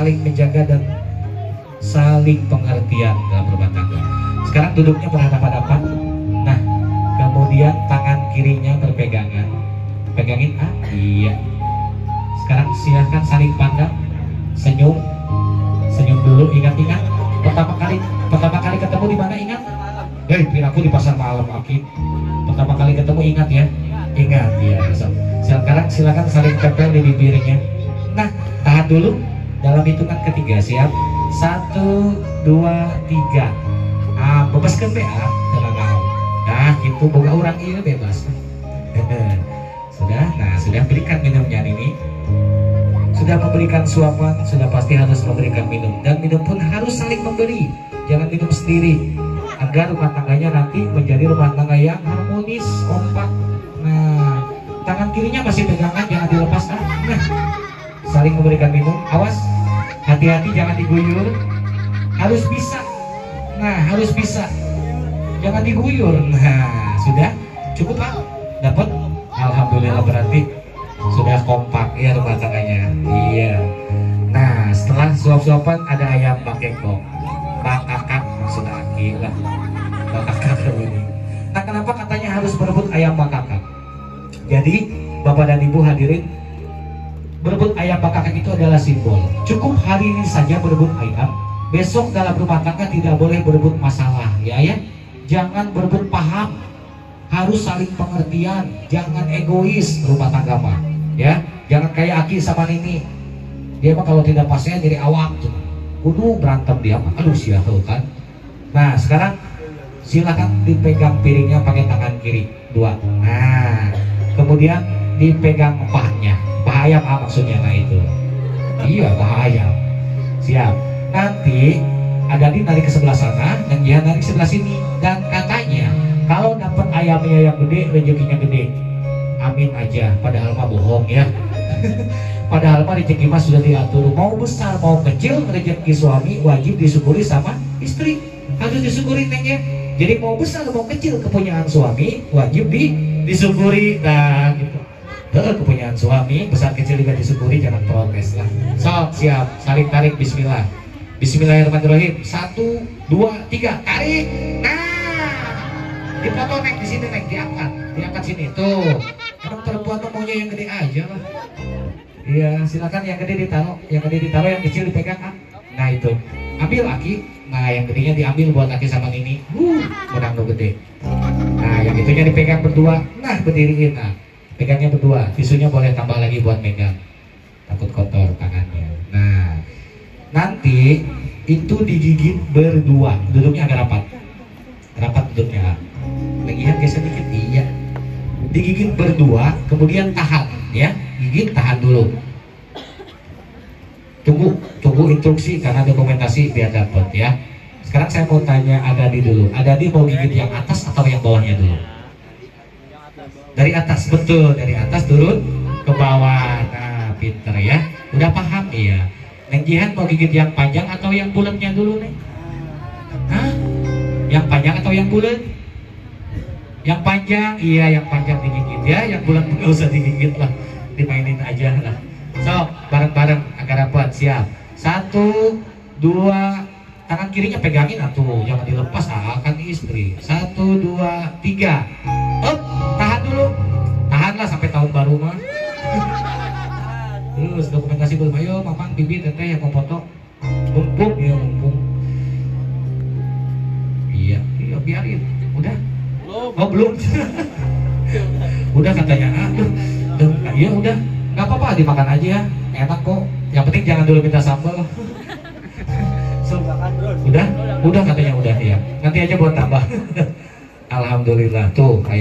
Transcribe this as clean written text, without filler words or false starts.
saling menjaga dan saling pengertian dalam rumah tangga. Sekarang duduknya berhadapan-hadapan. Nah, kemudian tangan kirinya berpegangan. Pegangin, iya. Sekarang silahkan saling pandang, senyum dulu. Ingat-ingat pertama kali ketemu di mana, ingat? Piraku di pasar malam, Aki. Pertama kali ketemu, ingat ya, ingat ya. Sekarang silakan saling tempel di bibirnya. Nah, tahan dulu dalam hitungan ketiga, siap? 1, 2, 3. Bebaskan be tenang kau. Nah, gitu boga orang ini bebas. Sudah, nah sudah berikan minumnya ini. Sudah memberikan suapan, sudah pasti harus memberikan minum, dan minum pun harus saling memberi. Jangan minum sendiri, agar rumah tangganya nanti menjadi rumah tangga yang harmonis, kompak. Nah, tangan kirinya masih pegangan, jangan dilepas. Nah, saling memberikan minum. Awas, hati-hati jangan diguyur. Harus bisa. Nah, harus bisa. Jangan diguyur. Nah, sudah cukup Pak? Dapat? Alhamdulillah, berarti sudah kompak ya rumah tangganya. Iya. Nah, setelah suap-suapan ada ayam bakeko. Bang kakak maksud Aki lah. Bang kakak ini. Nah, kenapa katanya harus berebut ayam bang kakak? Jadi, Bapak dan Ibu hadirin, berebut ayam bang kakak itu adalah simbol. Cukup hari ini saja berebut ayam. Besok dalam rumah tangga tidak boleh berebut masalah, ya. Jangan berebut paham. Harus saling pengertian, jangan egois rumah tangga mah, ya. Jangan kayak Aki sama Nini, dia mah kalau tidak pasnya jadi awak tuh, kudu berantem dia mah, aduh sia kan. Nah, sekarang silakan dipegang piringnya pakai tangan kiri 2. Nah, kemudian dipegang pahanya, paha ayam maksudnya. Nah itu, iya paha ayam. Siap. Nanti ada di narik ke sebelah sana dan dia narik sebelah sini, dan katanya kalau dapat ayamnya yang gede, rezekinya gede. Amin aja, padahal mah bohong ya. Padahal mah rezeki mah sudah diatur. Mau besar, mau kecil, rezeki suami wajib disyukuri sama istri. Harus disyukuri Neng ya. Jadi mau besar, mau kecil, kepunyaan suami wajib disyukuri. Nah gitu. Kepunyaan suami, besar kecil juga disyukuri, jangan protes lah. So, siap, saling tarik, bismillah. Bismillahirrahmanirrahim. 1, 2, 3, tarik. Nah, dipoto Neng di sini Neng, diangkat sini tuh. Emang perempuan tuh maunya yang gede aja lah. Iya, silakan yang gede ditaruh, yang kecil dipegang. Nah itu, ambil Aki. Nah yang gedenya diambil buat Aki sama Nini. Menang lo gede. Nah yang itunya dipegang berdua. Nah berdiriin. Nah pegangnya berdua. Tisunya boleh tambah lagi buat megang. Takut kotor tangannya. Nah nanti itu digigit berdua. Duduknya agak rapat. Rapat duduknya. Bagian geser dikit, iya. Digigit berdua, kemudian tahan, ya. Gigit, tahan dulu. Tunggu instruksi karena dokumentasi biar dapat ya. Sekarang saya mau tanya Adadi dulu. Adadi mau gigit yang atas atau yang bawahnya dulu? Dari atas, betul. Dari atas turun ke bawah. Nah, pinter ya. Udah paham, iya. Neng Jihan mau gigit yang panjang atau yang bulatnya dulu, Neng? Hah? Yang panjang atau yang bulat? Yang panjang, iya yang panjang digigit ya, yang bulat nggak usah digigit lah, dimainin aja lah. So, bareng-bareng agar rapat, siap. 1, 2, tangan kirinya pegangin atuh, jangan dilepas, kan istri. 1, 2, 3. Tahan dulu, tahanlah sampai tahun baru mah. Terus dokumentasi belum, ayo mamang, bibi, teteh yang mau foto, mumpung ya mumpung. Iya, biarin, udah. Oh belum. Udah katanya, iya udah, nggak apa-apa dimakan aja ya, enak kok. Yang penting jangan dulu minta sambal. So, udah katanya udah ya. Nanti aja buat tambah. Alhamdulillah tuh kayak.